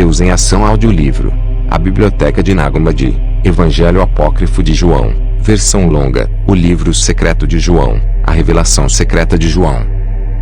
Deus em Ação Audiolivro. A Biblioteca de Nag Hammadi. Evangelho Apócrifo de João. Versão longa. O Livro Secreto de João. A Revelação Secreta de João.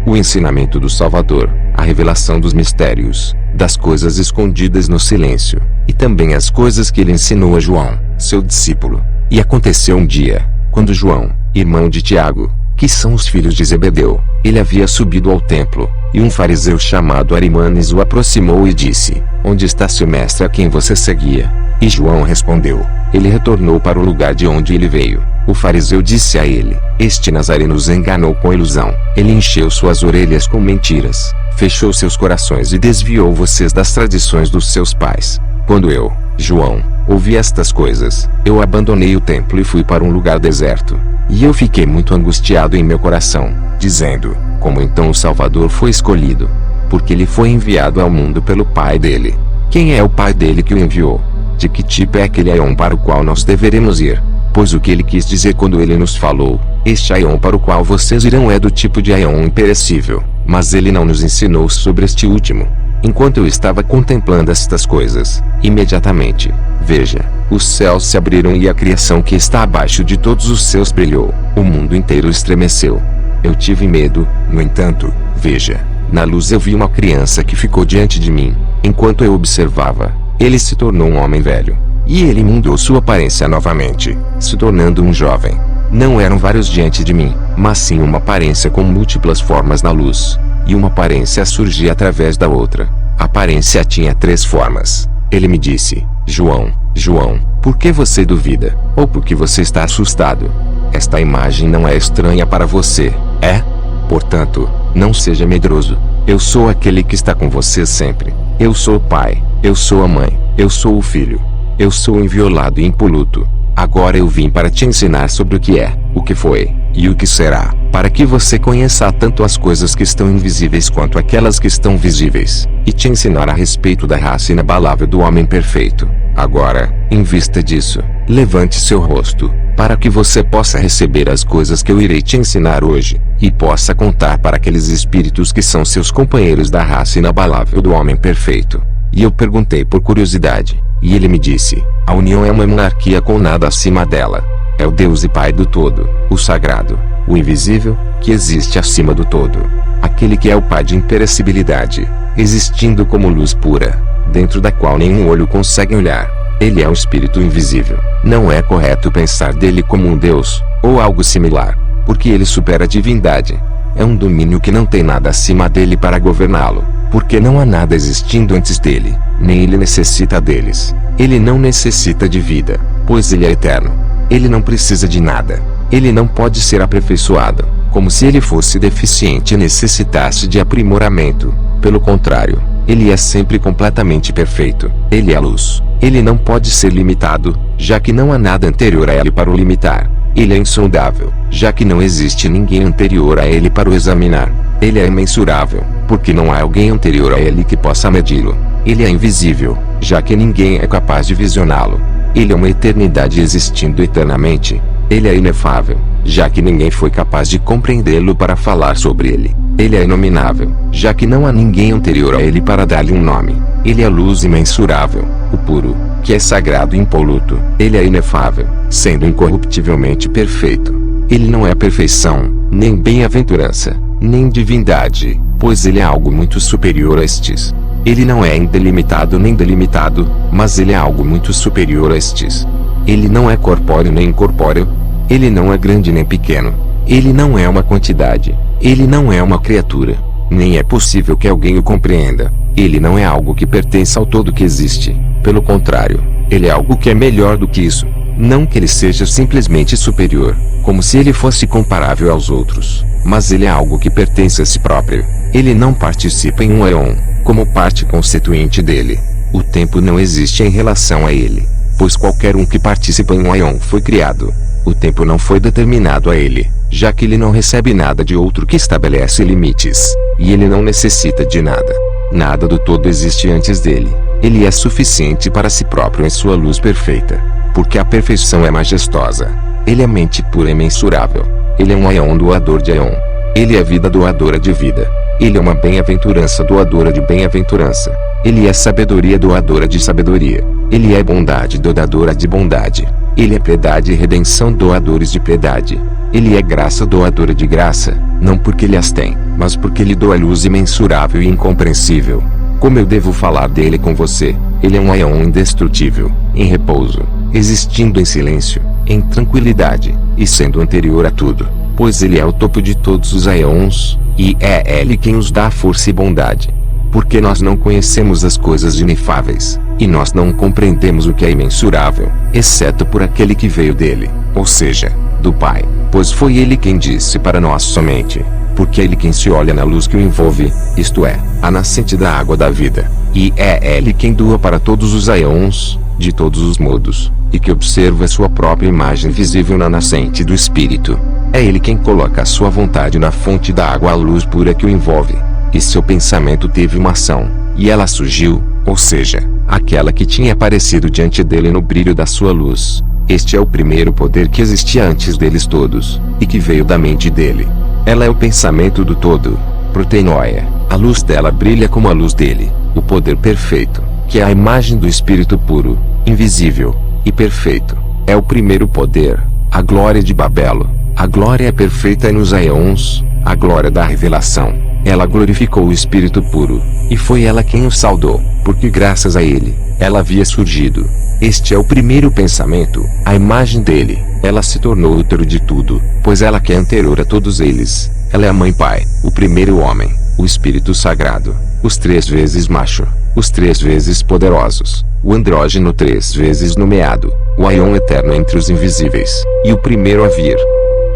O ensinamento do Salvador. A revelação dos mistérios, das coisas escondidas no silêncio, e também as coisas que ele ensinou a João, seu discípulo. E aconteceu um dia, quando João, irmão de Tiago, que são os filhos de Zebedeu, ele havia subido ao templo, e um fariseu chamado Arimanes o aproximou e disse: Onde está seu mestre a quem você seguia? E João respondeu: Ele retornou para o lugar de onde ele veio. O fariseu disse a ele: Este Nazareno nos enganou com ilusão. Ele encheu suas orelhas com mentiras, fechou seus corações e desviou vocês das tradições dos seus pais. Quando eu, João, ouvi estas coisas, eu abandonei o templo e fui para um lugar deserto. E eu fiquei muito angustiado em meu coração, dizendo: Como então o Salvador foi escolhido? Porque ele foi enviado ao mundo pelo Pai dele. Quem é o Pai dele que o enviou? De que tipo é aquele Aion para o qual nós deveremos ir? Pois o que ele quis dizer quando ele nos falou: Este Aion para o qual vocês irão é do tipo de Aion imperecível. Mas ele não nos ensinou sobre este último. Enquanto eu estava contemplando estas coisas, imediatamente, veja, os céus se abriram e a criação que está abaixo de todos os céus brilhou. O mundo inteiro estremeceu. Eu tive medo, no entanto, veja, na luz eu vi uma criança que ficou diante de mim. Enquanto eu observava, ele se tornou um homem velho. E ele mudou sua aparência novamente, se tornando um jovem. Não eram vários diante de mim, mas sim uma aparência com múltiplas formas na luz. E uma aparência surgia através da outra. A aparência tinha 3 formas. Ele me disse: João, João, por que você duvida? Ou por que você está assustado? Esta imagem não é estranha para você, é? Portanto, não seja medroso. Eu sou aquele que está com você sempre. Eu sou o pai, eu sou a mãe, eu sou o filho. Eu sou inviolado e impoluto. Agora eu vim para te ensinar sobre o que é, o que foi, e o que será, para que você conheça tanto as coisas que estão invisíveis quanto aquelas que estão visíveis, e te ensinar a respeito da raça inabalável do homem perfeito. Agora, em vista disso, levante seu rosto, para que você possa receber as coisas que eu irei te ensinar hoje, e possa contar para aqueles espíritos que são seus companheiros da raça inabalável do homem perfeito. E eu perguntei por curiosidade, e ele me disse: A união é uma monarquia com nada acima dela. É o Deus e Pai do todo, o sagrado, o invisível, que existe acima do todo. Aquele que é o Pai de imperecibilidade, existindo como luz pura, dentro da qual nenhum olho consegue olhar. Ele é o Espírito invisível. Não é correto pensar dele como um Deus, ou algo similar, porque ele supera a divindade. É um domínio que não tem nada acima dele para governá-lo, porque não há nada existindo antes dele, nem ele necessita deles. Ele não necessita de vida, pois ele é eterno. Ele não precisa de nada. Ele não pode ser aperfeiçoado, como se ele fosse deficiente e necessitasse de aprimoramento. Pelo contrário, ele é sempre completamente perfeito. Ele é a luz. Ele não pode ser limitado, já que não há nada anterior a ele para o limitar. Ele é insondável, já que não existe ninguém anterior a ele para o examinar. Ele é imensurável, porque não há alguém anterior a ele que possa medi-lo. Ele é invisível, já que ninguém é capaz de visioná-lo. Ele é uma eternidade existindo eternamente. Ele é inefável, já que ninguém foi capaz de compreendê-lo para falar sobre ele. Ele é inominável, já que não há ninguém anterior a ele para dar-lhe um nome. Ele é luz imensurável, o puro, que é sagrado e impoluto. Ele é inefável, sendo incorruptivelmente perfeito. Ele não é perfeição, nem bem-aventurança, nem divindade, pois ele é algo muito superior a estes. Ele não é indelimitado nem delimitado, mas ele é algo muito superior a estes. Ele não é corpóreo nem incorpóreo. Ele não é grande nem pequeno. Ele não é uma quantidade. Ele não é uma criatura. Nem é possível que alguém o compreenda. Ele não é algo que pertence ao todo que existe. Pelo contrário, ele é algo que é melhor do que isso. Não que ele seja simplesmente superior, como se ele fosse comparável aos outros, mas ele é algo que pertence a si próprio. Ele não participa em um Aion, como parte constituinte dele. O tempo não existe em relação a ele, pois qualquer um que participa em um Aion foi criado. O tempo não foi determinado a ele, já que ele não recebe nada de outro que estabelece limites, e ele não necessita de nada. Nada do todo existe antes dele. Ele é suficiente para si próprio em sua luz perfeita, porque a perfeição é majestosa. Ele é mente pura e mensurável. Ele é um Aion doador de Aion. Ele é vida doadora de vida. Ele é uma bem-aventurança doadora de bem-aventurança. Ele é sabedoria doadora de sabedoria. Ele é bondade doadora de bondade. Ele é piedade e redenção doadores de piedade. Ele é graça doadora de graça, não porque ele as tem, mas porque ele doa luz imensurável e incompreensível. Como eu devo falar dele com você? Ele é um aion indestrutível, em repouso, existindo em silêncio, em tranquilidade, e sendo anterior a tudo, pois ele é o topo de todos os aions, e é ele quem os dá força e bondade. Porque nós não conhecemos as coisas inefáveis, e nós não compreendemos o que é imensurável, exceto por aquele que veio dele, ou seja, do Pai, pois foi ele quem disse para nós somente, porque é ele quem se olha na luz que o envolve, isto é, a nascente da água da vida, e é ele quem doa para todos os aions, de todos os modos, e que observa sua própria imagem visível na nascente do Espírito. É ele quem coloca a sua vontade na fonte da água à luz pura que o envolve. E seu pensamento teve uma ação, e ela surgiu, ou seja, aquela que tinha aparecido diante dele no brilho da sua luz. Este é o primeiro poder que existia antes deles todos, e que veio da mente dele. Ela é o pensamento do todo, proteinoia. A luz dela brilha como a luz dele, o poder perfeito, que é a imagem do Espírito puro, invisível e perfeito. É o primeiro poder, a glória de Babelo. A glória é perfeita nos aions, a glória da revelação. Ela glorificou o Espírito puro, e foi ela quem o saudou, porque graças a ele, ela havia surgido. Este é o primeiro pensamento, a imagem dele. Ela se tornou útero de tudo, pois ela que é anterior a todos eles. Ela é a mãe-pai, o primeiro homem, o Espírito Sagrado, os 3 vezes macho, os 3 vezes poderosos, o andrógeno 3 vezes nomeado, o aion eterno entre os invisíveis, e o primeiro a vir.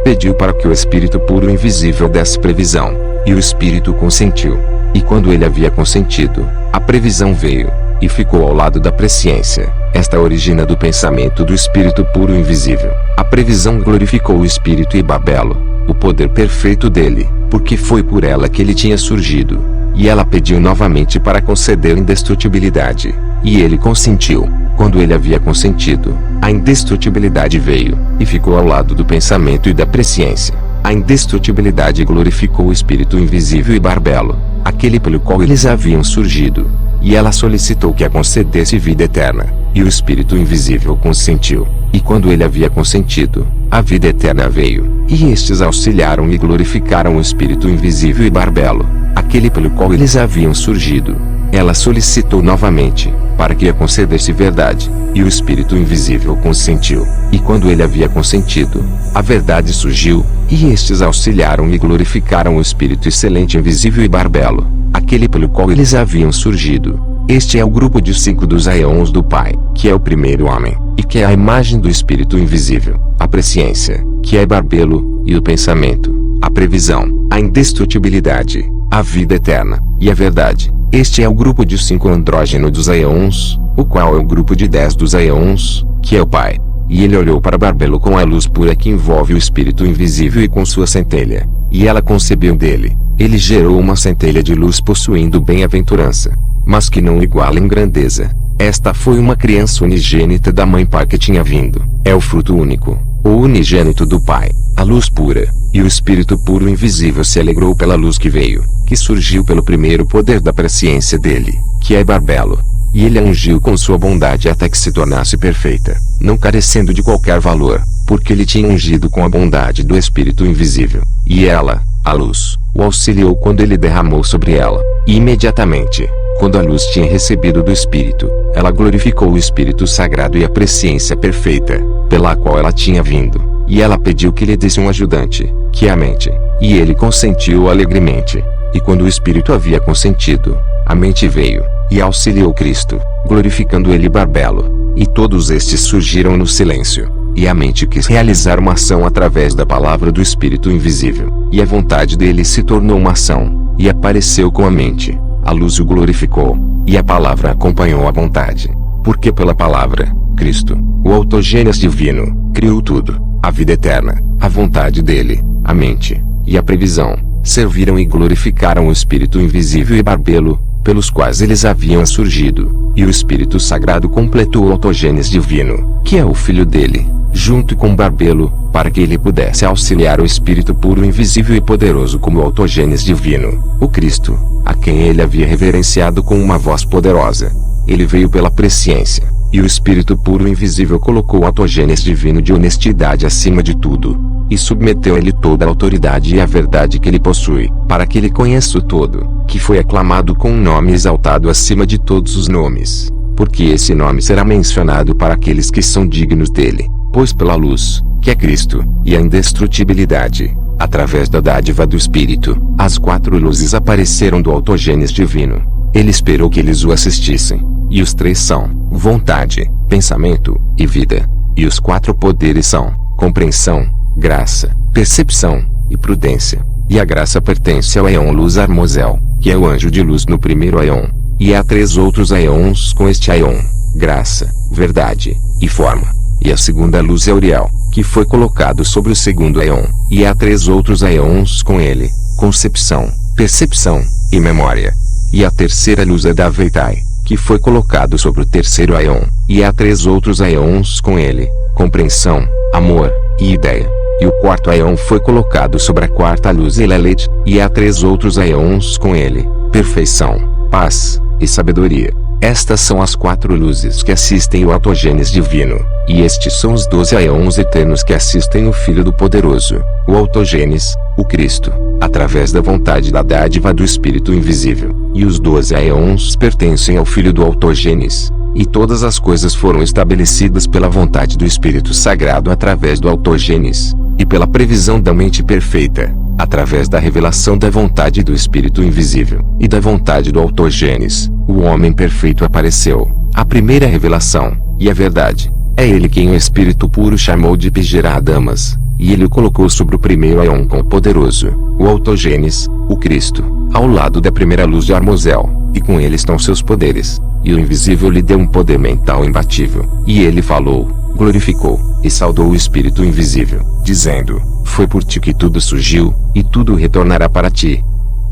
Pediu para que o Espírito puro e invisível desse previsão, e o Espírito consentiu. E quando ele havia consentido, a previsão veio, e ficou ao lado da presciência. Esta origina do pensamento do Espírito puro e invisível. A previsão glorificou o Espírito e Babelo, o poder perfeito dele, porque foi por ela que ele tinha surgido. E ela pediu novamente para conceder indestrutibilidade, e ele consentiu. Quando ele havia consentido, a indestrutibilidade veio, e ficou ao lado do pensamento e da presciência. A indestrutibilidade glorificou o Espírito invisível e Babelo, aquele pelo qual eles haviam surgido. E ela solicitou que a concedesse vida eterna, e o Espírito invisível consentiu. E quando ele havia consentido, a vida eterna veio, e estes auxiliaram e glorificaram o Espírito invisível e Babelo, aquele pelo qual eles haviam surgido. Ela solicitou novamente, para que a concedesse verdade, e o Espírito invisível consentiu. E quando ele havia consentido, a verdade surgiu, e estes auxiliaram e glorificaram o Espírito excelente invisível e Babelo, aquele pelo qual eles haviam surgido. Este é o grupo de 5 dos aions do Pai, que é o primeiro homem, e que é a imagem do Espírito invisível, a presciência, que é Babelo, e o pensamento, a previsão, a indestrutibilidade, a vida eterna, e a verdade. Este é o grupo de 5 andrógeno dos aions, o qual é o grupo de 10 dos aions, que é o Pai. E ele olhou para Babelo com a luz pura que envolve o Espírito invisível e com sua centelha, e ela concebeu dele. Ele gerou uma centelha de luz possuindo bem-aventurança, mas que não iguala em grandeza. Esta foi uma criança unigênita da mãe-pai que tinha vindo. É o fruto único, o unigênito do Pai, a luz pura, e o Espírito puro invisível se alegrou pela luz que veio, que surgiu pelo primeiro poder da presciência dele, que é Babelo. E ele a ungiu com sua bondade até que se tornasse perfeita, não carecendo de qualquer valor, porque ele tinha ungido com a bondade do Espírito invisível. E ela, a luz, o auxiliou quando ele derramou sobre ela. E imediatamente, quando a luz tinha recebido do Espírito, ela glorificou o Espírito Sagrado e a presciência perfeita, pela qual ela tinha vindo. E ela pediu que lhe desse um ajudante, que é a mente. E ele consentiu alegremente. E quando o Espírito havia consentido, a mente veio, e auxiliou Cristo, glorificando ele Babelo. E todos estes surgiram no silêncio. E a mente quis realizar uma ação através da palavra do Espírito invisível. E a vontade dele se tornou uma ação, e apareceu com a mente. A luz o glorificou, e a palavra acompanhou a vontade. Porque pela palavra, Cristo, o autogênese divino, criou tudo. A vida eterna, a vontade dele, a mente, e a previsão, serviram e glorificaram o Espírito invisível e Babelo, pelos quais eles haviam surgido, e o Espírito Sagrado completou o autogênese divino, que é o Filho dele, junto com Barbelo, para que ele pudesse auxiliar o Espírito puro, invisível e poderoso como o autogênes divino, o Cristo, a quem ele havia reverenciado com uma voz poderosa. Ele veio pela presciência, e o Espírito puro e invisível colocou o autogênes divino de honestidade acima de tudo, e submeteu a ele toda a autoridade e a verdade que ele possui, para que ele conheça o todo, que foi aclamado com um nome exaltado acima de todos os nomes, porque esse nome será mencionado para aqueles que são dignos dele, pois pela luz, que é Cristo, e a indestrutibilidade, através da dádiva do Espírito, as 4 luzes apareceram do autogênes divino. Ele esperou que eles o assistissem, e os 3 são vontade, pensamento e vida, e os 4 poderes são compreensão, graça, percepção e prudência, e a graça pertence ao Aeon Luz Armosel, que é o anjo de luz no primeiro Aeon, e há 3 outros Aeons com este Aeon, graça, verdade e forma, e a segunda luz é Uriel, que foi colocado sobre o segundo Aeon, e há 3 outros Aeons com ele, concepção, percepção e memória, e a terceira luz é da Veitai, que foi colocado sobre o terceiro Aeon, e há 3 outros Aeons com ele, compreensão, amor e ideia. E o quarto Aeon foi colocado sobre a quarta luz Elelet, e há 3 outros Aeons com ele, perfeição, paz e sabedoria. Estas são as 4 luzes que assistem o autogênes divino, e estes são os 12 Aeons eternos que assistem o Filho do Poderoso, o autogênes, o Cristo, através da vontade da dádiva do Espírito invisível, e os 12 Aeons pertencem ao Filho do autogênes, e todas as coisas foram estabelecidas pela vontade do Espírito Sagrado através do autogênes, e pela previsão da mente perfeita, através da revelação da vontade do Espírito invisível, e da vontade do autogênes, o homem perfeito apareceu, a primeira revelação, e a verdade. É ele quem o Espírito puro chamou de Pigera-Adamas, e ele o colocou sobre o primeiro Aeon com o poderoso, o autogênes, o Cristo, ao lado da primeira luz de Armosel, e com ele estão seus poderes, e o invisível lhe deu um poder mental imbatível, e ele falou, glorificou, e saudou o Espírito invisível, dizendo, foi por ti que tudo surgiu, e tudo retornará para ti.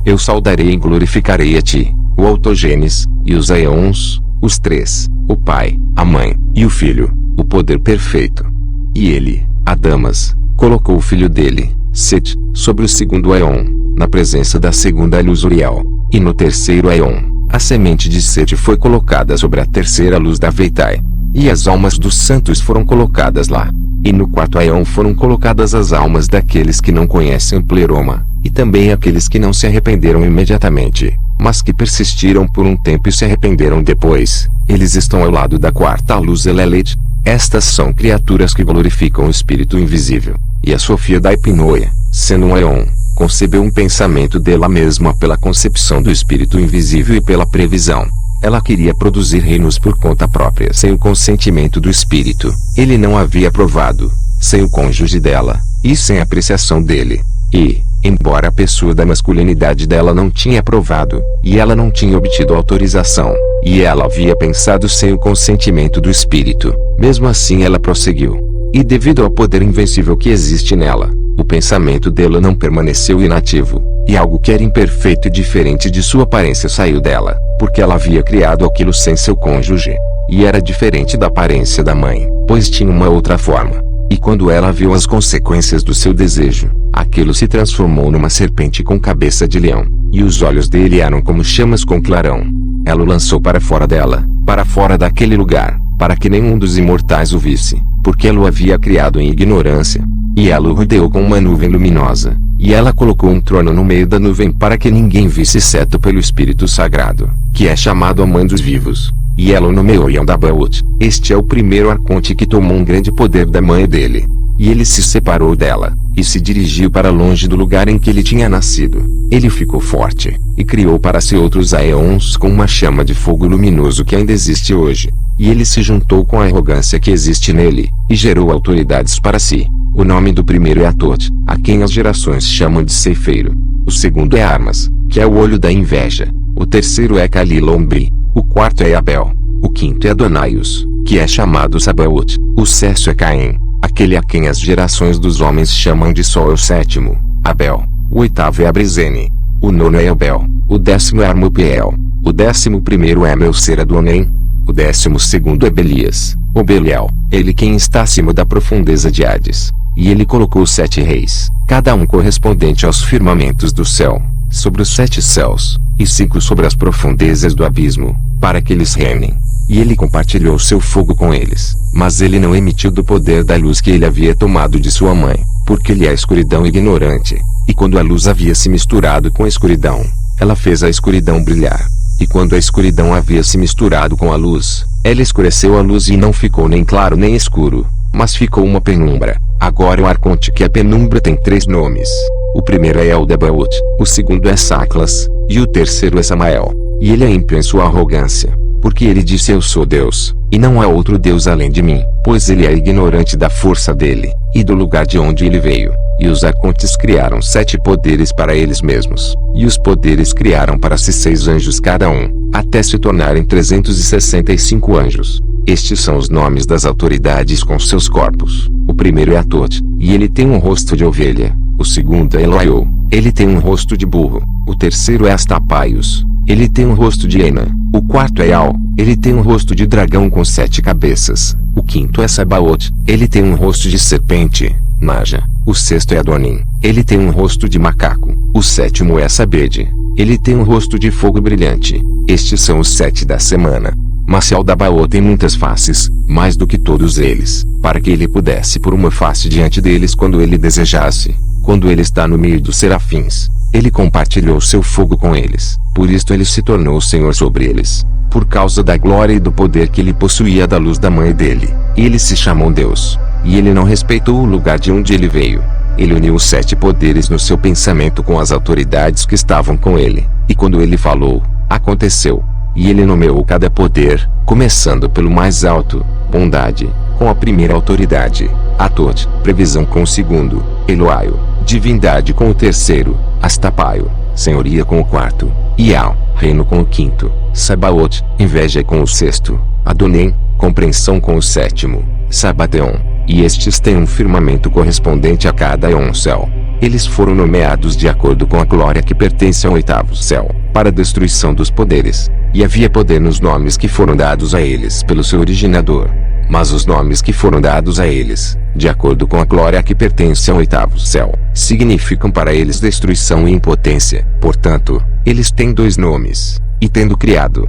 Eu saudarei e glorificarei a ti, o autogênes, e os Aeons, os 3, o Pai, a Mãe, e o Filho, o poder perfeito. E ele, Adamas, colocou o filho dele, Set, sobre o segundo Aeon, na presença da segunda luz Uriel, e no terceiro Aeon, a semente de Set foi colocada sobre a terceira luz da Veitai, e as almas dos santos foram colocadas lá. E no quarto Aeon foram colocadas as almas daqueles que não conhecem o Pleroma, e também aqueles que não se arrependeram imediatamente, mas que persistiram por um tempo e se arrependeram depois. Eles estão ao lado da quarta luz Elelet. Estas são criaturas que glorificam o Espírito invisível, e a Sofia da Hipnoia, sendo um Aeon, concebeu um pensamento dela mesma pela concepção do Espírito invisível e pela previsão. Ela queria produzir reinos por conta própria sem o consentimento do Espírito. Ele não havia aprovado, sem o cônjuge dela, e sem a apreciação dele. E, embora a pessoa da masculinidade dela não tinha aprovado, e ela não tinha obtido autorização, e ela havia pensado sem o consentimento do Espírito, mesmo assim ela prosseguiu. E devido ao poder invencível que existe nela, o pensamento dela não permaneceu inativo, e algo que era imperfeito e diferente de sua aparência saiu dela, porque ela havia criado aquilo sem seu cônjuge, e era diferente da aparência da mãe, pois tinha uma outra forma. E quando ela viu as consequências do seu desejo, aquilo se transformou numa serpente com cabeça de leão, e os olhos dele eram como chamas com clarão. Ela o lançou para fora dela, para fora daquele lugar, para que nenhum dos imortais o visse, porque ela o havia criado em ignorância. E ela o rodeou com uma nuvem luminosa, e ela colocou um trono no meio da nuvem para que ninguém visse, exceto pelo Espírito Sagrado, que é chamado a Mãe dos Vivos. E ela o nomeou Yondabaoth. Este é o primeiro arconte que tomou um grande poder da mãe dele. E ele se separou dela, e se dirigiu para longe do lugar em que ele tinha nascido. Ele ficou forte, e criou para si outros Aeons com uma chama de fogo luminoso que ainda existe hoje. E ele se juntou com a arrogância que existe nele, e gerou autoridades para si. O nome do primeiro é Atot, a quem as gerações chamam de ceifeiro. O segundo é Armas, que é o olho da inveja. O terceiro é Kalilombri. O quarto é Abel. O quinto é Adonaios, que é chamado Sabaoth. O sexto é Caim, aquele a quem as gerações dos homens chamam de Sol. É o sétimo, Abel. O oitavo é Abrizene. O nono é Abel. O décimo é Armupiel. O 11º é Melcer Adonem. O 12º é Belias, ou Belial, ele quem está acima da profundeza de Hades. E ele colocou 7 reis, cada um correspondente aos firmamentos do céu, sobre os 7 céus, e 5 sobre as profundezas do abismo, para que eles reinem. E ele compartilhou seu fogo com eles, mas ele não emitiu do poder da luz que ele havia tomado de sua mãe, porque ele é a escuridão ignorante. E quando a luz havia se misturado com a escuridão, ela fez a escuridão brilhar. E quando a escuridão havia se misturado com a luz, ela escureceu a luz e não ficou nem claro nem escuro, mas ficou uma penumbra. Agora o arconte que é penumbra tem 3 nomes. O primeiro é Eldebaoth, o segundo é Saclas, e o terceiro é Samael. E ele é ímpio em sua arrogância, porque ele disse: eu sou Deus, e não há outro Deus além de mim, pois ele é ignorante da força dele, e do lugar de onde ele veio. E os arcontes criaram 7 poderes para eles mesmos, e os poderes criaram para si 6 anjos cada um, até se tornarem 365 anjos. Estes são os nomes das autoridades com seus corpos. O primeiro é Atot, e ele tem um rosto de ovelha. O segundo é Eloiô, ele tem um rosto de burro. O terceiro é Astapaios, ele tem um rosto de hiena. O quarto é Al, ele tem um rosto de dragão com 7 cabeças. O quinto é Sabaoth, ele tem um rosto de serpente. Naja. O sexto é Adonim, ele tem um rosto de macaco. O sétimo é Sabede, ele tem um rosto de fogo brilhante. Estes são os 7 da semana. Mas Eldebaoth tem muitas faces, mais do que todos eles, para que ele pudesse pôr uma face diante deles quando ele desejasse. Quando ele está no meio dos serafins, ele compartilhou seu fogo com eles, por isto ele se tornou o Senhor sobre eles, por causa da glória e do poder que ele possuía da luz da mãe dele. Ele se chamou Deus, e ele não respeitou o lugar de onde ele veio. Ele uniu os 7 poderes no seu pensamento com as autoridades que estavam com ele, e quando ele falou, aconteceu. E ele nomeou cada poder, começando pelo mais alto, bondade, com a primeira autoridade, Atot, previsão com o segundo, Eloaio, divindade com o terceiro, Astapaio, senhoria com o quarto, Ial, reino com o quinto, Sabaoth, inveja com o sexto, Adonim, compreensão com o sétimo, Sabateon, e estes têm um firmamento correspondente a cada céu. Eles foram nomeados de acordo com a glória que pertence ao 8º céu, para a destruição dos poderes. E havia poder nos nomes que foram dados a eles pelo seu originador. Mas os nomes que foram dados a eles, de acordo com a glória que pertence ao 8º céu, significam para eles destruição e impotência. Portanto, eles têm 2 nomes. E tendo criado,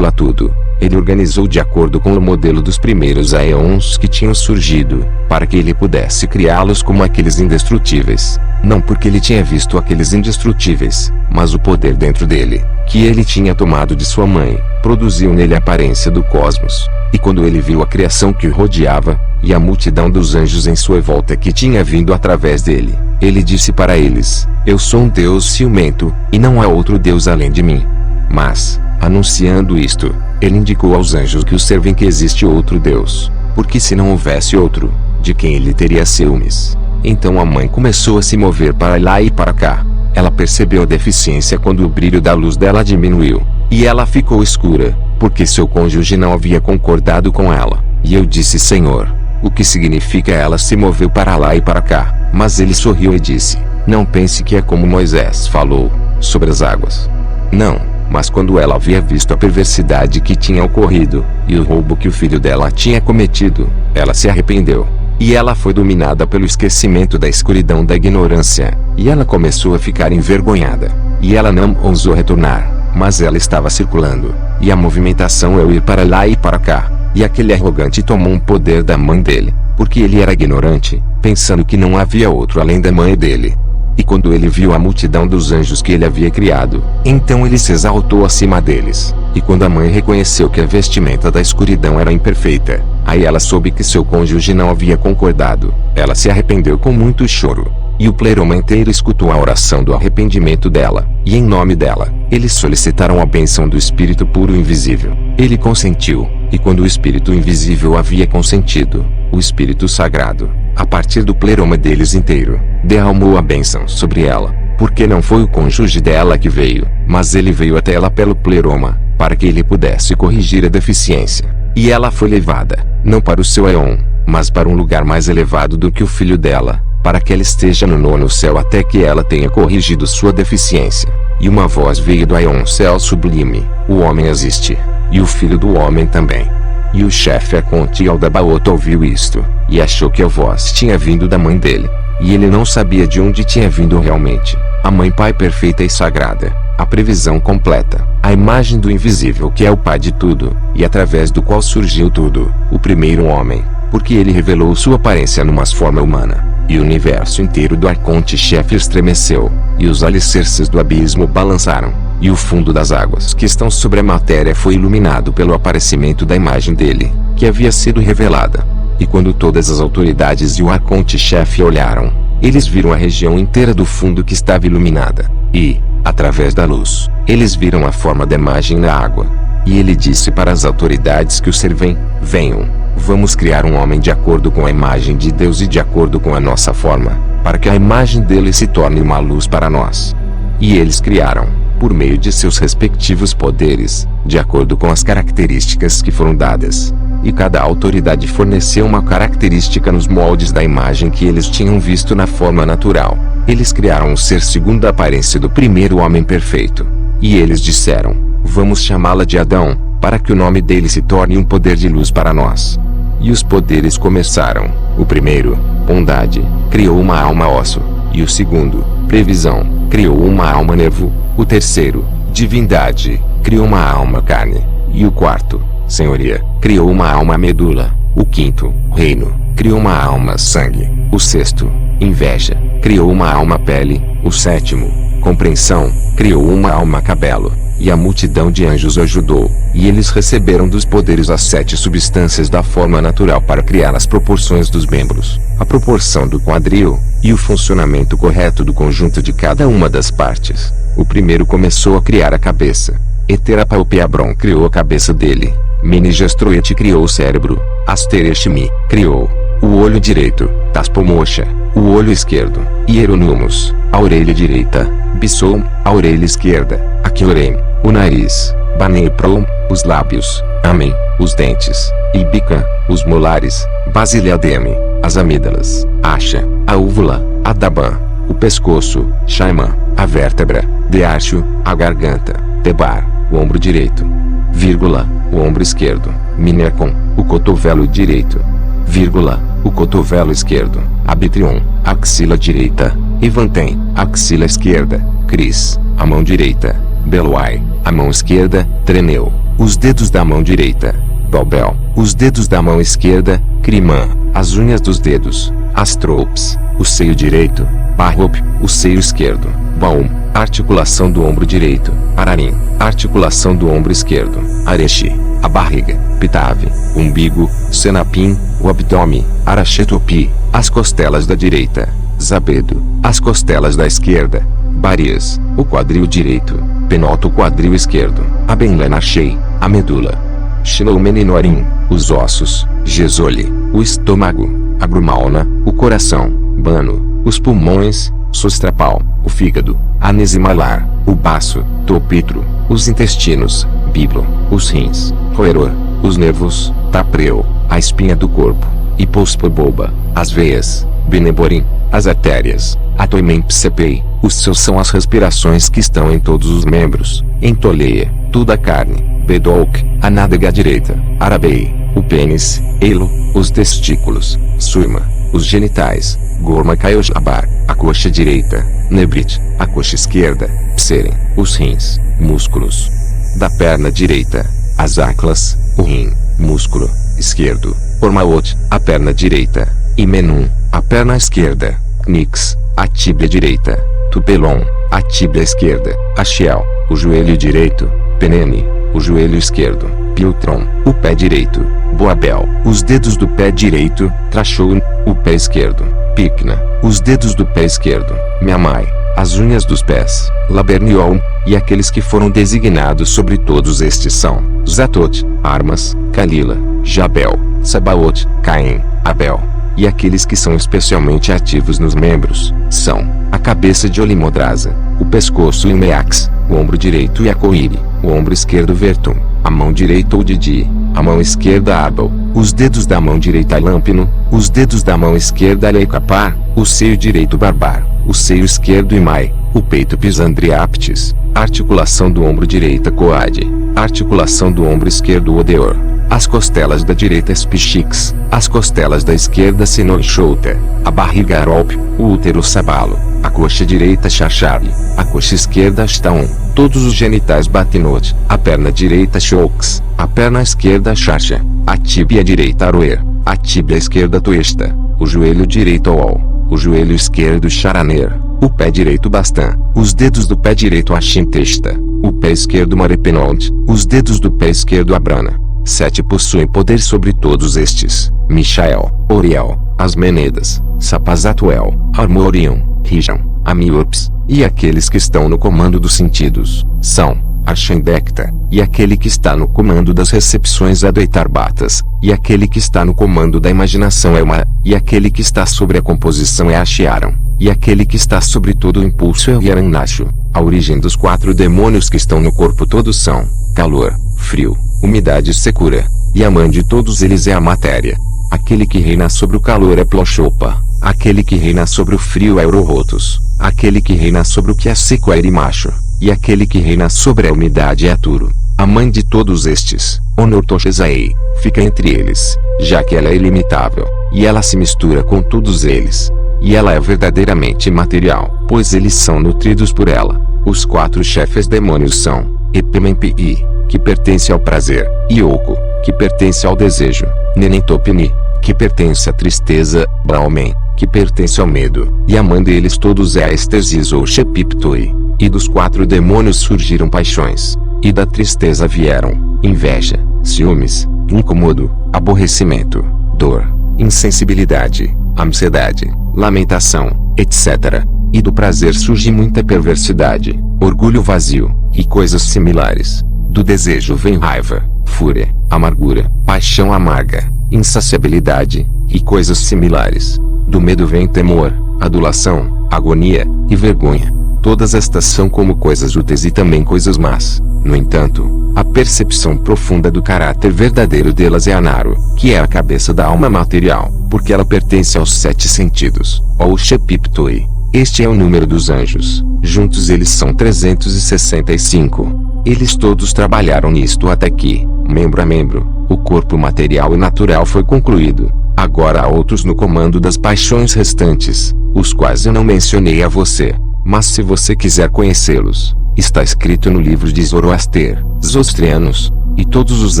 tudo, ele organizou de acordo com o modelo dos primeiros aeons que tinham surgido, para que ele pudesse criá-los como aqueles indestrutíveis. Não porque ele tinha visto aqueles indestrutíveis, mas o poder dentro dele, que ele tinha tomado de sua mãe, produziu nele a aparência do cosmos. E quando ele viu a criação que o rodeava, e a multidão dos anjos em sua volta que tinha vindo através dele, ele disse para eles: eu sou um Deus ciumento, e não há outro Deus além de mim. Mas, anunciando isto, ele indicou aos anjos que o servem que existe outro Deus, porque se não houvesse outro, de quem ele teria ciúmes. Então a mãe começou a se mover para lá e para cá. Ela percebeu a deficiência quando o brilho da luz dela diminuiu, e ela ficou escura, porque seu cônjuge não havia concordado com ela. E eu disse: Senhor, o que significa? Ela se moveu para lá e para cá, mas ele sorriu e disse: não pense que é como Moisés falou, sobre as águas. Não. Mas quando ela havia visto a perversidade que tinha ocorrido, e o roubo que o filho dela tinha cometido, ela se arrependeu. E ela foi dominada pelo esquecimento da escuridão da ignorância, e ela começou a ficar envergonhada. E ela não ousou retornar, mas ela estava circulando, e a movimentação é o ir para lá e para cá. E aquele arrogante tomou um poder da mãe dele, porque ele era ignorante, pensando que não havia outro além da mãe dele. E quando ele viu a multidão dos anjos que ele havia criado, então ele se exaltou acima deles. E quando a mãe reconheceu que a vestimenta da escuridão era imperfeita, aí ela soube que seu cônjuge não havia concordado. Ela se arrependeu com muito choro. E o pleroma inteiro escutou a oração do arrependimento dela, e em nome dela, eles solicitaram a bênção do Espírito puro e invisível. Ele consentiu, e quando o Espírito invisível havia consentido, o Espírito Sagrado, a partir do pleroma deles inteiro, derramou a bênção sobre ela, porque não foi o cônjuge dela que veio, mas ele veio até ela pelo pleroma, para que ele pudesse corrigir a deficiência. E ela foi levada, não para o seu aeon, mas para um lugar mais elevado do que o filho dela, para que ela esteja no 9º céu até que ela tenha corrigido sua deficiência. E uma voz veio do aeon céu sublime: o homem existe. e o filho do homem também. E o chefe Arconte Aldabaoto ouviu isto, e achou que a voz tinha vindo da mãe dele. E ele não sabia de onde tinha vindo realmente. A mãe Pai perfeita e sagrada, a previsão completa, a imagem do invisível que é o Pai de tudo, e através do qual surgiu tudo, o primeiro homem, porque ele revelou sua aparência numa forma humana. E o universo inteiro do Arconte-chefe estremeceu, e os alicerces do abismo balançaram, e o fundo das águas que estão sobre a matéria foi iluminado pelo aparecimento da imagem dele, que havia sido revelada. E quando todas as autoridades e o Arconte-chefe olharam, eles viram a região inteira do fundo que estava iluminada, e, através da luz, eles viram a forma da imagem na água. E ele disse para as autoridades que o servem: venham, vamos criar um homem de acordo com a imagem de Deus e de acordo com a nossa forma, para que a imagem dele se torne uma luz para nós. E eles criaram, por meio de seus respectivos poderes, de acordo com as características que foram dadas. E cada autoridade forneceu uma característica nos moldes da imagem que eles tinham visto na forma natural. Eles criaram um ser segundo a aparência do primeiro homem perfeito. E eles disseram: vamos chamá-la de Adão, para que o nome dele se torne um poder de luz para nós. E os poderes começaram. O primeiro, bondade, criou uma alma osso. E o segundo, previsão, criou uma alma nervo. O terceiro, divindade, criou uma alma carne. E o quarto, senhoria, criou uma alma medula. O quinto, reino, criou uma alma sangue. O sexto, inveja, criou uma alma pele. O sétimo, compreensão, criou uma alma cabelo. E a multidão de anjos ajudou, e eles receberam dos poderes as 7 substâncias da forma natural para criar as proporções dos membros, a proporção do quadril, e o funcionamento correto do conjunto de cada uma das partes. O primeiro começou a criar a cabeça. Eterapaupeabron criou a cabeça dele. Menigestroete criou o cérebro. Astereshimi criou o olho direito. Taspomocha, o olho esquerdo. Hieronymos, a orelha direita. Bissom, a orelha esquerda. Akiorem, o nariz. Baneprom, os lábios. Amen, os dentes. Ibica, os molares. Basileademe, as amígdalas. Asha, a úvula. Adaban, o pescoço. Shaima, a vértebra. Dearcho, a garganta. Tebar, o ombro direito. Vírgula, o ombro esquerdo. Minercon, o cotovelo direito. Vírgula, o cotovelo esquerdo. Abitrion, a axila direita. Evantem, a axila esquerda. Cris, a mão direita. Beluai, a mão esquerda. Treneu, os dedos da mão direita. Balbel, os dedos da mão esquerda. Crimã, as unhas dos dedos. Astrops, o seio direito. Barrop, o seio esquerdo. Baum, a articulação do ombro direito. Ararim, a articulação do ombro esquerdo. Arechi, a barriga. Pitave, o umbigo. Senapim, o abdômen. Arachetopi, as costelas da direita. Zabedo, as costelas da esquerda. Barias, o quadril direito. Penoto, o quadril esquerdo. Abenlenachei, a medula. Shinomeninorim, os ossos. Gesoli, o estômago. Agrumalna, o coração. Bano, os pulmões. Sostrapal, o fígado. Anesimalar, o baço. Topitro, os intestinos. Biblo, os rins. Roeror, os nervos. Tapreu, a espinha do corpo. Hipospoboba, as veias. Beneborim, as artérias. Atoimempsepei, os seus são as respirações que estão em todos os membros. Entoleia, tudo a carne. Bedolk, a nádega direita. Arabei, o pênis. Elo, os testículos. Suima, os genitais. Gorma Kaiojabar, a coxa direita. Nebrit, a coxa esquerda. Pseren, os rins. Músculos da perna direita. As aclas, o rim. Músculo esquerdo. Ormaot, a perna direita. Imenum, a perna esquerda. Knix, a tíbia direita. Tupelon, a tíbia esquerda. Axiel, o joelho direito. Penene, o joelho esquerdo. Piltron, o pé direito. Boabel, os dedos do pé direito. Trachon, o pé esquerdo. Picna, os dedos do pé esquerdo. Miamai, as unhas dos pés. Laberniol, e aqueles que foram designados sobre todos estes são Zatot, armas. Kalila, Jabel, Sabaot, Caim, Abel. E aqueles que são especialmente ativos nos membros, são a cabeça de Olimodrasa, o pescoço e o Meax, o ombro direito e a Coire, o ombro esquerdo Vertum, a mão direita Udidi, a mão esquerda Abel, os dedos da mão direita Lampino, os dedos da mão esquerda Leicapar, o seio direito Barbar, o seio esquerdo Imai, o peito Pisandriaptis, a articulação do ombro direita Coade, a articulação do ombro esquerdo Odeor, as costelas da direita Spixix, as costelas da esquerda Sinoixouta, a barriga Arolp, o útero Sabalo, a coxa direita Xaxari, a coxa esquerda Ashtaun, todos os genitais Batinot, a perna direita Shoux, a perna esquerda Xaxa, a tíbia direita Aroer, a tíbia esquerda Tuesta, o joelho direito Ol, o joelho esquerdo Charaner, o pé direito Bastan, os dedos do pé direito Ashintesta, o pé esquerdo Marepenont, os dedos do pé esquerdo Abrana. 7 possuem poder sobre todos estes: Michael, Oriel, as Menedas, Sapazatuel, Armorion, Rijan, Amiorps, e aqueles que estão no comando dos sentidos, são Archandecta, e aquele que está no comando das recepções Adoitarbatas, e aquele que está no comando da imaginação é Uma, e aquele que está sobre a composição é Ashiaram, e aquele que está sobre todo o impulso é Yarannacho. A origem dos 4 demônios que estão no corpo todos são calor, frio, umidade e secura, e a mãe de todos eles é a matéria. Aquele que reina sobre o calor é Plochopa, aquele que reina sobre o frio é Urorotos, aquele que reina sobre o que é seco é Irimacho, e aquele que reina sobre a umidade é Turo. A mãe de todos estes, Onortoshezai, fica entre eles, já que ela é ilimitável, e ela se mistura com todos eles. E ela é verdadeiramente imaterial, pois eles são nutridos por ela. Os 4 chefes demônios são Epimempi, que pertence ao prazer, Ioko, que pertence ao desejo, Nenentopini, que pertence à tristeza, Brahman, que pertence ao medo, e a mãe deles todos é a Estesis ou Shepiptoi. E dos 4 demônios surgiram paixões, e da tristeza vieram inveja, ciúmes, incomodo, aborrecimento, dor, insensibilidade, ansiedade, lamentação, etc. E do prazer surge muita perversidade, orgulho vazio, e coisas similares. Do desejo vem raiva, fúria, amargura, paixão amarga, insaciabilidade, e coisas similares. Do medo vem temor, adulação, agonia, e vergonha. Todas estas são como coisas úteis e também coisas más. No entanto, a percepção profunda do caráter verdadeiro delas é a Naru, que é a cabeça da alma material, porque ela pertence aos 7 sentidos, ou Shepiptoi. Este é o número dos anjos, juntos eles são 365. Eles todos trabalharam nisto até que, membro a membro, o corpo material e natural foi concluído. Agora há outros no comando das paixões restantes, os quais eu não mencionei a você. Mas se você quiser conhecê-los, está escrito no livro de Zoroaster, Zostrianos, e todos os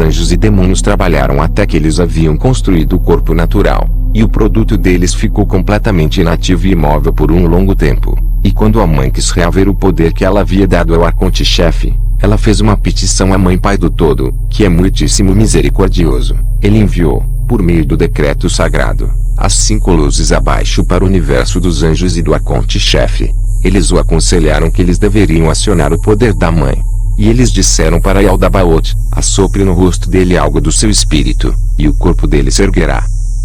anjos e demônios trabalharam até que eles haviam construído o corpo natural, e o produto deles ficou completamente inativo e imóvel por um longo tempo. E quando a mãe quis reaver o poder que ela havia dado ao Arconte-chefe, ela fez uma petição à Mãe Pai do Todo, que é muitíssimo misericordioso. Ele enviou, por meio do decreto sagrado, as 5 luzes abaixo para o universo dos anjos e do Arconte-chefe. Eles o aconselharam que eles deveriam acionar o poder da mãe. E eles disseram para Yaldabaoth, assopre no rosto dele algo do seu espírito, e o corpo dele se erguerá.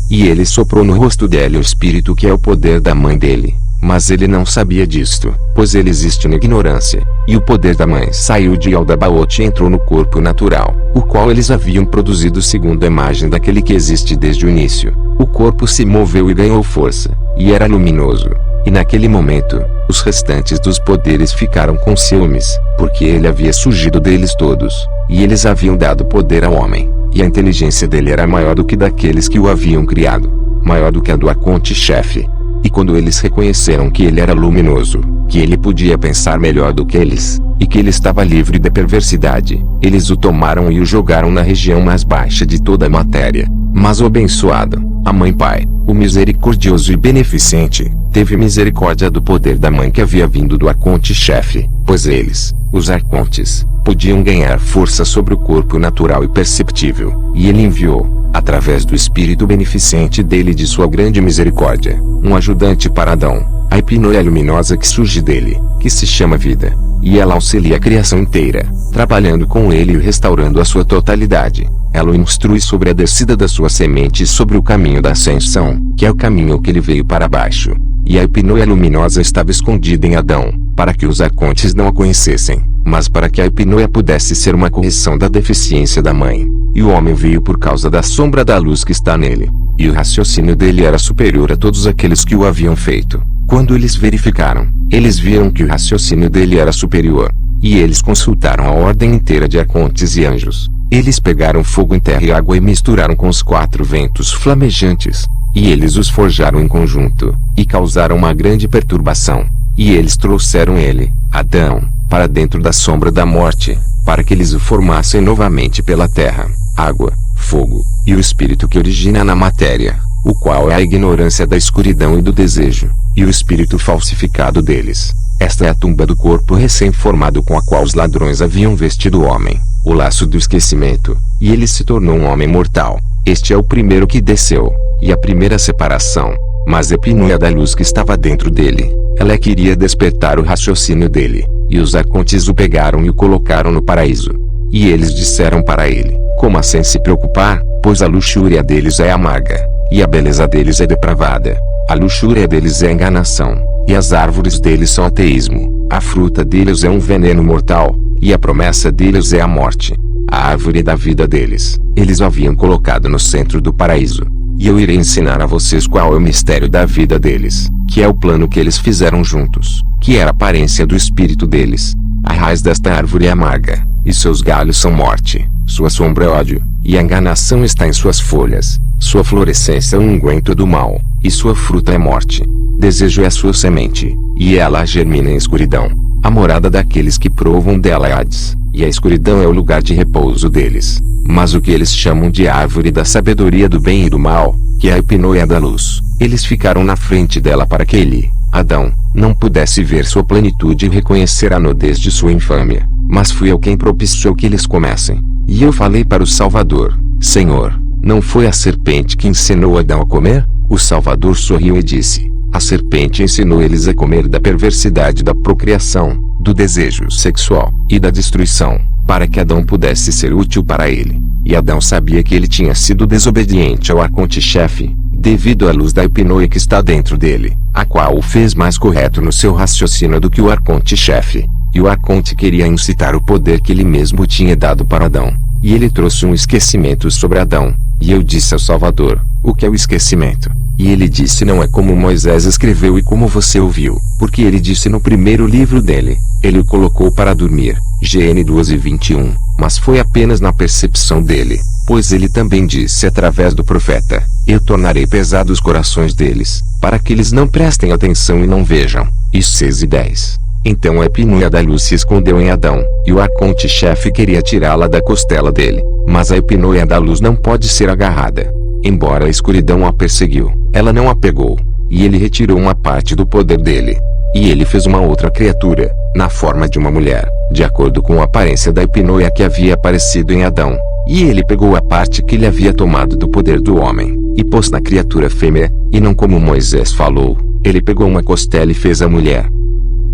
E ele soprou no rosto dele o espírito que é o poder da mãe dele. Mas ele não sabia disto, pois ele existe na ignorância, e o poder da mãe saiu de Yaldabaoth e entrou no corpo natural, o qual eles haviam produzido segundo a imagem daquele que existe desde o início. O corpo se moveu e ganhou força, e era luminoso. E naquele momento, os restantes dos poderes ficaram com ciúmes, porque ele havia surgido deles todos, e eles haviam dado poder ao homem, e a inteligência dele era maior do que daqueles que o haviam criado, maior do que a do Arconte-chefe. E quando eles reconheceram que ele era luminoso, que ele podia pensar melhor do que eles, e que ele estava livre da perversidade, eles o tomaram e o jogaram na região mais baixa de toda a matéria. Mas o abençoado, a Mãe Pai, o misericordioso e beneficente, teve misericórdia do poder da mãe que havia vindo do Arconte-chefe, pois eles, os Arcontes, podiam ganhar força sobre o corpo natural e perceptível, e ele enviou, através do Espírito beneficente dele e de sua grande misericórdia, um ajudante para Adão, a hipnoia luminosa que surge dele, que se chama vida, e ela auxilia a criação inteira, trabalhando com ele e restaurando a sua totalidade. Ela o instrui sobre a descida da sua semente e sobre o caminho da ascensão, que é o caminho que ele veio para baixo. E a hipnoia luminosa estava escondida em Adão, para que os Arcontes não a conhecessem, mas para que a hipnoia pudesse ser uma correção da deficiência da mãe. E o homem veio por causa da sombra da luz que está nele, e o raciocínio dele era superior a todos aqueles que o haviam feito. Quando eles verificaram, eles viram que o raciocínio dele era superior, E eles consultaram a ordem inteira de arcontes e anjos. Eles pegaram fogo em terra e água e misturaram com os 4 ventos flamejantes. E eles os forjaram em conjunto, e causaram uma grande perturbação. E eles trouxeram ele, Adão, para dentro da sombra da morte, para que eles o formassem novamente pela terra, água, fogo, e o espírito que origina na matéria, o qual é a ignorância da escuridão e do desejo, e o espírito falsificado deles. Esta é a tumba do corpo recém-formado com a qual os ladrões haviam vestido o homem, o laço do esquecimento, e ele se tornou um homem mortal. Este é o primeiro que desceu, e a primeira separação. Mas Epinoia da luz que estava dentro dele, ela queria despertar o raciocínio dele, e os arcontes o pegaram e o colocaram no paraíso. E eles disseram para ele, como assim se preocupar, pois a luxúria deles é amarga, e a beleza deles é depravada. A luxúria deles é enganação, e as árvores deles são ateísmo, a fruta deles é um veneno mortal, e a promessa deles é a morte. A árvore da vida deles, eles o haviam colocado no centro do paraíso. E eu irei ensinar a vocês qual é o mistério da vida deles, que é o plano que eles fizeram juntos, que era a aparência do espírito deles. A raiz desta árvore é amarga, e seus galhos são morte, sua sombra é ódio, e a enganação está em suas folhas. Sua florescência é um unguento do mal, e sua fruta é morte. Desejo é a sua semente, e ela germina em escuridão. A morada daqueles que provam dela é Hades, e a escuridão é o lugar de repouso deles. Mas o que eles chamam de árvore da sabedoria do bem e do mal, que é a epinoia da luz, eles ficaram na frente dela para que ele, Adão, não pudesse ver sua plenitude e reconhecer a nudez de sua infâmia. Mas fui eu quem propiciou que eles comessem. E eu falei para o Salvador, Senhor, não foi a serpente que ensinou Adão a comer? O Salvador sorriu e disse, a serpente ensinou eles a comer da perversidade da procriação, do desejo sexual, e da destruição, para que Adão pudesse ser útil para ele. E Adão sabia que ele tinha sido desobediente ao arconte-chefe, devido à luz da epinoia que está dentro dele, a qual o fez mais correto no seu raciocínio do que o arconte-chefe. E o arconte queria incitar o poder que ele mesmo tinha dado para Adão. E ele trouxe um esquecimento sobre Adão. E eu disse ao Salvador, o que é o esquecimento? E ele disse, não é como Moisés escreveu e como você ouviu, porque ele disse no primeiro livro dele, ele o colocou para dormir, GN 12:21, mas foi apenas na percepção dele, pois ele também disse através do profeta, eu tornarei pesados os corações deles, para que eles não prestem atenção e não vejam. Isso 6:10. Então a epinoia da luz se escondeu em Adão, e o arconte-chefe queria tirá-la da costela dele, mas a epinoia da luz não pode ser agarrada. Embora a escuridão a perseguiu, ela não a pegou, e ele retirou uma parte do poder dele. E ele fez uma outra criatura, na forma de uma mulher, de acordo com a aparência da epinoia que havia aparecido em Adão. E ele pegou a parte que ele havia tomado do poder do homem, e pôs na criatura fêmea, e não como Moisés falou, ele pegou uma costela e fez a mulher.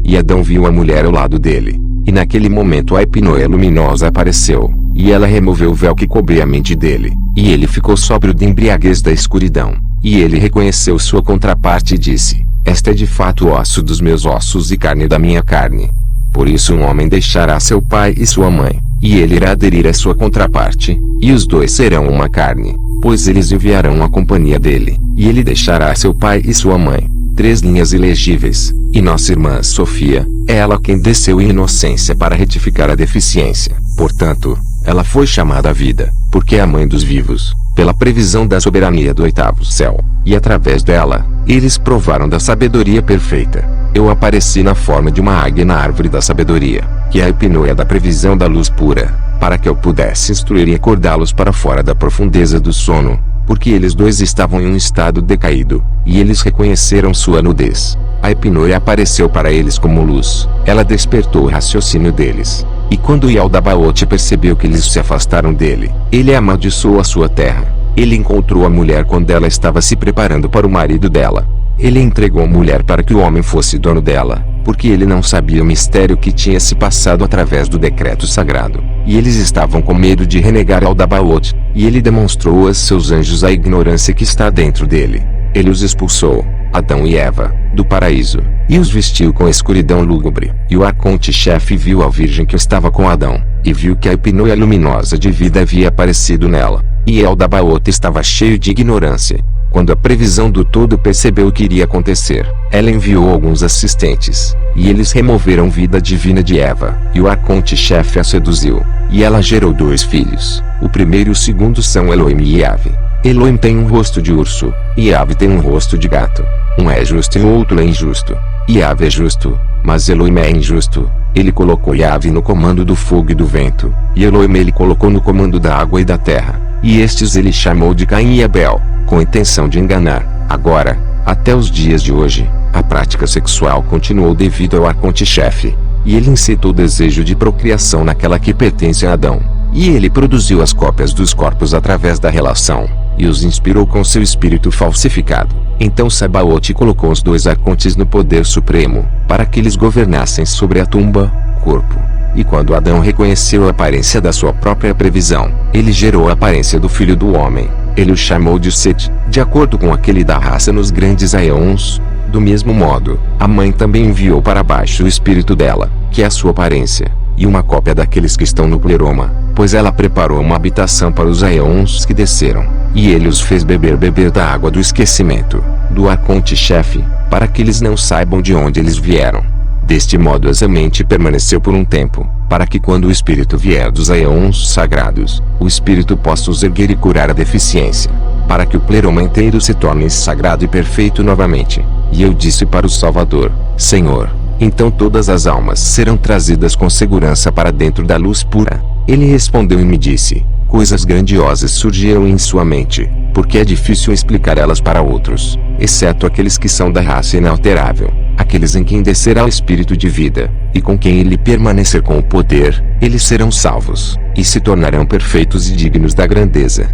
E Adão viu a mulher ao lado dele, e naquele momento a epinoia luminosa apareceu, e ela removeu o véu que cobria a mente dele, e ele ficou sóbrio de embriaguez da escuridão. E ele reconheceu sua contraparte e disse, esta é de fato osso dos meus ossos e carne da minha carne. Por isso um homem deixará seu pai e sua mãe, e ele irá aderir à sua contraparte, e os dois serão uma carne, pois eles enviarão a companhia dele, e ele deixará seu pai e sua mãe. 3 linhas ilegíveis, e nossa irmã Sofia, é ela quem desceu em inocência para retificar a deficiência. Portanto, ela foi chamada à vida, porque é a mãe dos vivos, pela previsão da soberania do 8º céu, e através dela, eles provaram da sabedoria perfeita. Eu apareci na forma de uma águia na árvore da sabedoria, que é a epinoia da previsão da luz pura, para que eu pudesse instruir e acordá-los para fora da profundeza do sono, porque eles dois estavam em um estado decaído, e eles reconheceram sua nudez. A epinoia apareceu para eles como luz, ela despertou o raciocínio deles. E quando Yaldabaoth percebeu que eles se afastaram dele, ele amaldiçoou a sua terra. Ele encontrou a mulher quando ela estava se preparando para o marido dela. Ele entregou a mulher para que o homem fosse dono dela, porque ele não sabia o mistério que tinha se passado através do decreto sagrado. E eles estavam com medo de renegar Yaldabaoth, e ele demonstrou aos seus anjos a ignorância que está dentro dele. Ele os expulsou, Adão e Eva, do paraíso, e os vestiu com a escuridão lúgubre. E o arconte-chefe viu a virgem que estava com Adão, e viu que a epinoia luminosa de vida havia aparecido nela, e Yaldabaoth estava cheio de ignorância. Quando a previsão do todo percebeu o que iria acontecer, ela enviou alguns assistentes, e eles removeram vida divina de Eva, e o arconte-chefe a seduziu, e ela gerou 2 filhos. O primeiro e o segundo são Elohim e Yahvé. Elohim tem um rosto de urso, e Yahvé tem um rosto de gato. Um é justo e o outro é injusto. Yahvé é justo, mas Elohim é injusto. Ele colocou Yahvé no comando do fogo e do vento, e Elohim ele colocou no comando da água e da terra. E estes ele chamou de Caim e Abel, com a intenção de enganar. Agora, até os dias de hoje, a prática sexual continuou devido ao arconte-chefe, e ele incitou o desejo de procriação naquela que pertence a Adão. E ele produziu as cópias dos corpos através da relação, e os inspirou com seu espírito falsificado. Então Sabaote colocou os 2 arcontes no poder supremo, para que eles governassem sobre a tumba, corpo. E quando Adão reconheceu a aparência da sua própria previsão, ele gerou a aparência do filho do homem. Ele o chamou de Sete, de acordo com aquele da raça nos grandes aeons. Do mesmo modo, a mãe também enviou para baixo o espírito dela, que é a sua aparência, e uma cópia daqueles que estão no pleroma, pois ela preparou uma habitação para os aeons que desceram, e ele os fez beber da água do esquecimento, do arconte-chefe, para que eles não saibam de onde eles vieram. Deste modo a semente permaneceu por um tempo, para que quando o espírito vier dos aeons sagrados, o espírito possa os erguer e curar a deficiência, para que o pleroma inteiro se torne sagrado e perfeito novamente. E eu disse para o Salvador: Senhor, então todas as almas serão trazidas com segurança para dentro da luz pura. Ele respondeu e me disse: coisas grandiosas surgiram em sua mente, porque é difícil explicar elas para outros, exceto aqueles que são da raça inalterável, aqueles em quem descerá o espírito de vida, e com quem ele permanecer com o poder, eles serão salvos, e se tornarão perfeitos e dignos da grandeza.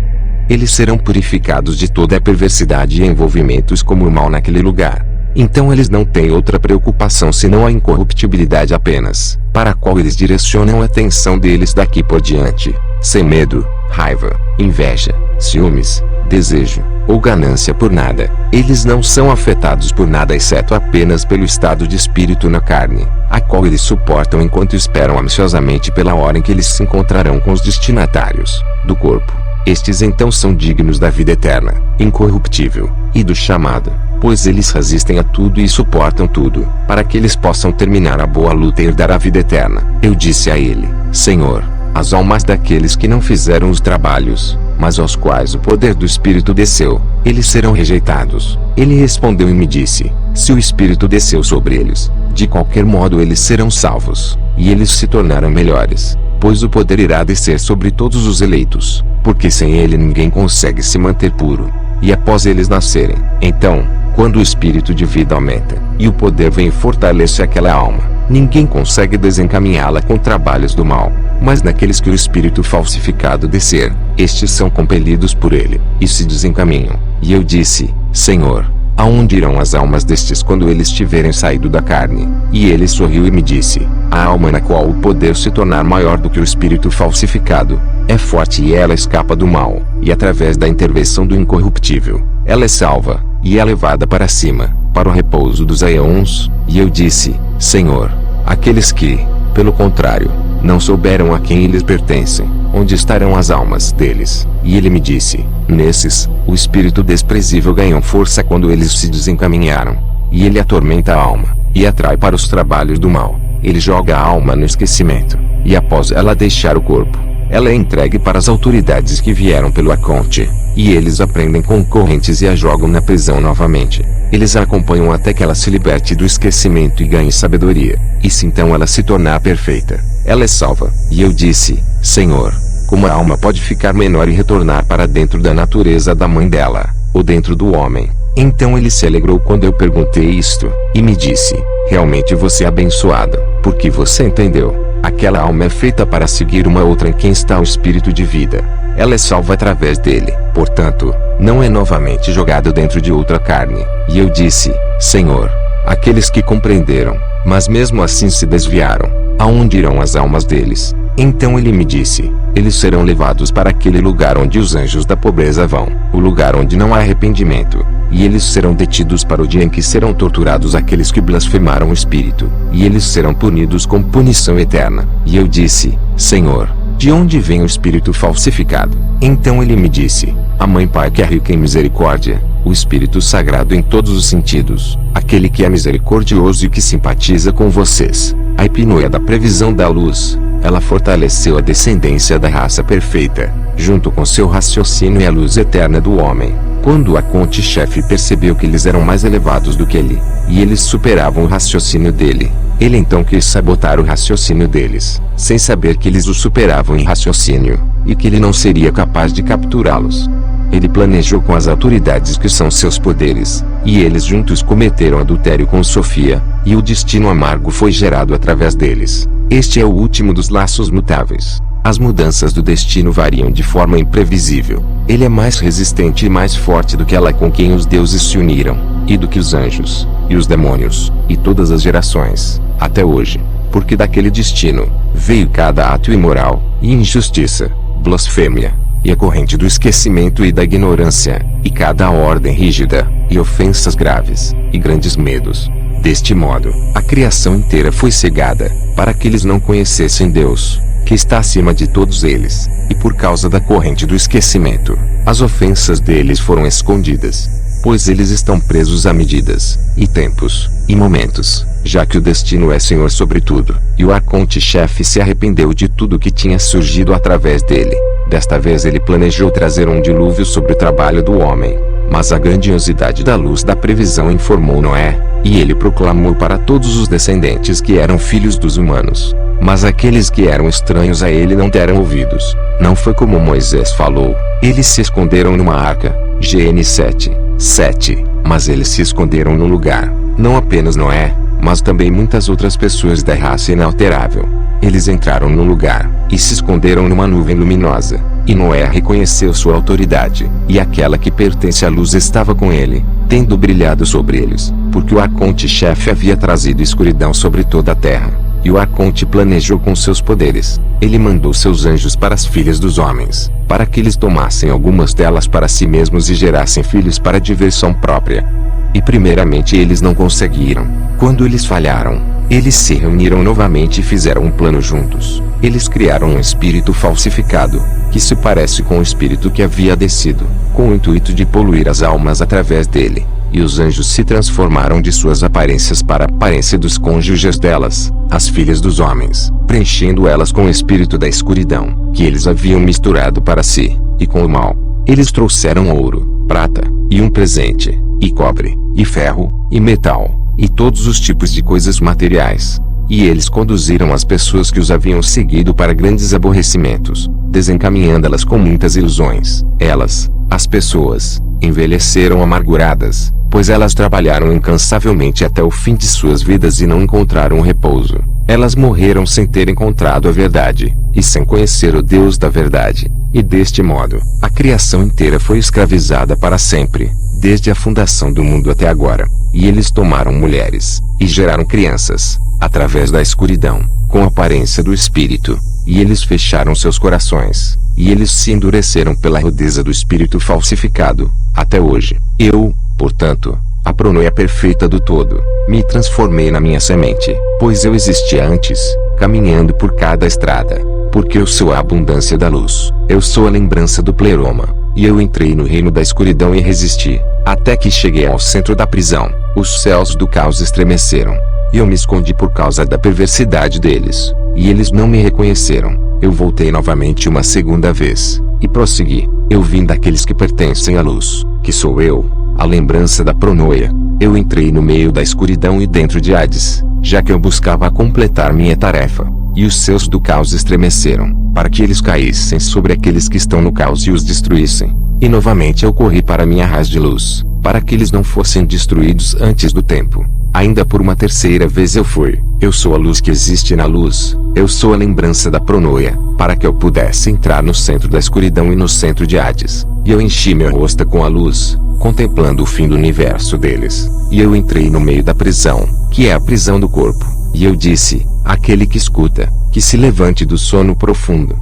Eles serão purificados de toda a perversidade e envolvimentos como o mal naquele lugar. Então eles não têm outra preocupação senão a incorruptibilidade apenas, para a qual eles direcionam a atenção deles daqui por diante, sem medo, raiva, inveja, ciúmes, desejo, ou ganância por nada. Eles não são afetados por nada exceto apenas pelo estado de espírito na carne, a qual eles suportam enquanto esperam ansiosamente pela hora em que eles se encontrarão com os destinatários do corpo. Estes então são dignos da vida eterna, incorruptível, e do chamado, pois eles resistem a tudo e suportam tudo, para que eles possam terminar a boa luta e herdar a vida eterna. Eu disse a ele: Senhor, as almas daqueles que não fizeram os trabalhos, mas aos quais o poder do Espírito desceu, eles serão rejeitados. Ele respondeu e me disse: se o Espírito desceu sobre eles, de qualquer modo eles serão salvos, e eles se tornaram melhores, pois o poder irá descer sobre todos os eleitos, porque sem ele ninguém consegue se manter puro. E após eles nascerem, então, quando o espírito de vida aumenta, e o poder vem e fortalece aquela alma, ninguém consegue desencaminhá-la com trabalhos do mal. Mas naqueles que o espírito falsificado descer, estes são compelidos por ele, e se desencaminham. E eu disse: Senhor, aonde irão as almas destes quando eles tiverem saído da carne? E ele sorriu e me disse: a alma na qual o poder se tornar maior do que o espírito falsificado, é forte e ela escapa do mal, e através da intervenção do incorruptível, ela é salva, e é levada para cima, para o repouso dos aeons. E eu disse: Senhor, aqueles que, pelo contrário, não souberam a quem eles pertencem, onde estarão as almas deles? E ele me disse: nesses, o espírito desprezível ganhou força quando eles se desencaminharam, e ele atormenta a alma, e atrai para os trabalhos do mal. Ele joga a alma no esquecimento, e após ela deixar o corpo, ela é entregue para as autoridades que vieram pelo arconte, e eles a prendem com correntes e a jogam na prisão novamente. Eles a acompanham até que ela se liberte do esquecimento e ganhe sabedoria, e se então ela se tornar perfeita, ela é salva. E eu disse: Senhor, como a alma pode ficar menor e retornar para dentro da natureza da mãe dela, ou dentro do homem? Então ele se alegrou quando eu perguntei isto, e me disse: realmente você é abençoado, porque você entendeu. Aquela alma é feita para seguir uma outra em quem está o espírito de vida. Ela é salva através dele, portanto, não é novamente jogado dentro de outra carne. E eu disse: Senhor, aqueles que compreenderam, mas mesmo assim se desviaram, aonde irão as almas deles? Então ele me disse: eles serão levados para aquele lugar onde os anjos da pobreza vão, o lugar onde não há arrependimento. E eles serão detidos para o dia em que serão torturados aqueles que blasfemaram o Espírito, e eles serão punidos com punição eterna. E eu disse: Senhor, de onde vem o Espírito falsificado? Então ele me disse: a mãe Pai que é rica em misericórdia, o Espírito Sagrado em todos os sentidos, aquele que é misericordioso e que simpatiza com vocês. A hipnoia da previsão da luz, ela fortaleceu a descendência da raça perfeita, junto com seu raciocínio e a luz eterna do homem. Quando o Arconte-chefe percebeu que eles eram mais elevados do que ele, e eles superavam o raciocínio dele, ele então quis sabotar o raciocínio deles, sem saber que eles o superavam em raciocínio, e que ele não seria capaz de capturá-los. Ele planejou com as autoridades que são seus poderes, e eles juntos cometeram adultério com Sofia, e o destino amargo foi gerado através deles. Este é o último dos laços mutáveis. As mudanças do destino variam de forma imprevisível. Ele é mais resistente e mais forte do que ela com quem os deuses se uniram, e do que os anjos, e os demônios, e todas as gerações, até hoje. Porque daquele destino, veio cada ato imoral, e injustiça, blasfêmia, e a corrente do esquecimento e da ignorância, e cada ordem rígida, e ofensas graves, e grandes medos. Deste modo, a criação inteira foi cegada, para que eles não conhecessem Deus, que está acima de todos eles, e por causa da corrente do esquecimento, as ofensas deles foram escondidas, pois eles estão presos a medidas, e tempos, e momentos, já que o destino é Senhor sobre tudo, e o Arconte-chefe se arrependeu de tudo que tinha surgido através dele. Desta vez ele planejou trazer um dilúvio sobre o trabalho do homem, mas a grandiosidade da luz da previsão informou Noé, e ele proclamou para todos os descendentes que eram filhos dos humanos. Mas aqueles que eram estranhos a ele não deram ouvidos. Não foi como Moisés falou. Eles se esconderam numa arca. GN 7:7. Mas eles se esconderam no lugar. Não apenas Noé, mas também muitas outras pessoas da raça inalterável. Eles entraram no lugar, e se esconderam numa nuvem luminosa. E Noé reconheceu sua autoridade, e aquela que pertence à luz estava com ele, tendo brilhado sobre eles, porque o Arconte-chefe havia trazido escuridão sobre toda a terra. E o Arconte planejou com seus poderes. Ele mandou seus anjos para as filhas dos homens, para que eles tomassem algumas delas para si mesmos e gerassem filhos para diversão própria. E primeiramente eles não conseguiram. Quando eles falharam, eles se reuniram novamente e fizeram um plano juntos. Eles criaram um espírito falsificado, que se parece com o espírito que havia descido, com o intuito de poluir as almas através dele. E os anjos se transformaram de suas aparências para a aparência dos cônjuges delas, as filhas dos homens, preenchendo elas com o espírito da escuridão, que eles haviam misturado para si, e com o mal. Eles trouxeram ouro, prata, e um presente, e cobre, e ferro, e metal, e todos os tipos de coisas materiais. E eles conduziram as pessoas que os haviam seguido para grandes aborrecimentos, desencaminhando-las com muitas ilusões. Elas, as pessoas, envelheceram amarguradas, pois elas trabalharam incansavelmente até o fim de suas vidas e não encontraram repouso. Elas morreram sem ter encontrado a verdade, e sem conhecer o Deus da verdade. E deste modo, a criação inteira foi escravizada para sempre, desde a fundação do mundo até agora. E eles tomaram mulheres, e geraram crianças, através da escuridão, com a aparência do espírito. E eles fecharam seus corações, e eles se endureceram pela rudeza do espírito falsificado, até hoje. Eu, portanto, a pronoia perfeita do todo, me transformei na minha semente, pois eu existia antes, caminhando por cada estrada, porque eu sou a abundância da luz, eu sou a lembrança do pleroma, e eu entrei no reino da escuridão e resisti, até que cheguei ao centro da prisão. Os céus do caos estremeceram, e eu me escondi por causa da perversidade deles, e eles não me reconheceram. Eu voltei novamente uma segunda vez, e prossegui. Eu vim daqueles que pertencem à luz, que sou eu, a lembrança da pronoia. Eu entrei no meio da escuridão e dentro de Hades, já que eu buscava completar minha tarefa, e os céus do caos estremeceram, para que eles caíssem sobre aqueles que estão no caos e os destruíssem. E novamente eu corri para minha raiz de luz, para que eles não fossem destruídos antes do tempo. Ainda por uma terceira vez eu fui. Eu sou a luz que existe na luz. Eu sou a lembrança da pronoia, para que eu pudesse entrar no centro da escuridão e no centro de Hades. E eu enchi meu rosto com a luz, contemplando o fim do universo deles. E eu entrei no meio da prisão, que é a prisão do corpo. E eu disse, aquele que escuta, que se levante do sono profundo.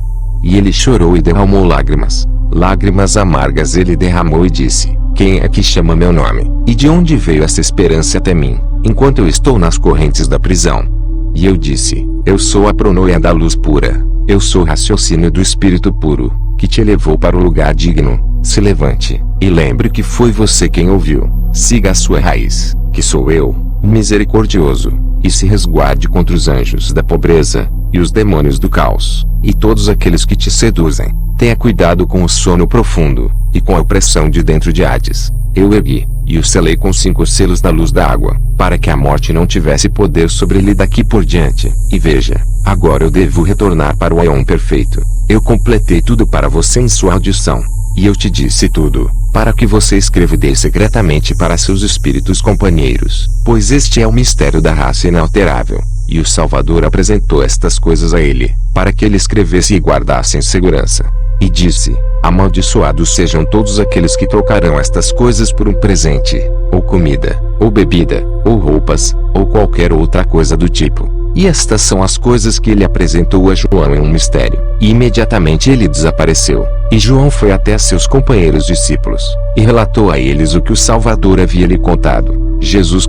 E ele chorou e derramou lágrimas. Lágrimas amargas ele derramou e disse, quem é que chama meu nome? E de onde veio essa esperança até mim, enquanto eu estou nas correntes da prisão? E eu disse, eu sou a pronoia da luz pura, eu sou o raciocínio do espírito puro, que te elevou para o lugar digno, se levante, e lembre que foi você quem ouviu. Siga a sua raiz, que sou eu, o misericordioso, e se resguarde contra os anjos da pobreza, e os demônios do caos, e todos aqueles que te seduzem. Tenha cuidado com o sono profundo, e com a opressão de dentro de Hades. Eu ergui, e o selei com 5 selos da luz da água, para que a morte não tivesse poder sobre ele daqui por diante. E veja, agora eu devo retornar para o Aion perfeito. Eu completei tudo para você em sua audição. E eu te disse tudo, para que você escreva e dê secretamente para seus espíritos companheiros, pois este é o mistério da raça inalterável. E o Salvador apresentou estas coisas a ele, para que ele escrevesse e guardasse em segurança. E disse: amaldiçoados sejam todos aqueles que trocarão estas coisas por um presente, ou comida, ou bebida, ou roupas, ou qualquer outra coisa do tipo. E estas são as coisas que ele apresentou a João em um mistério. E imediatamente ele desapareceu. E João foi até seus companheiros discípulos, e relatou a eles o que o Salvador havia lhe contado. Jesus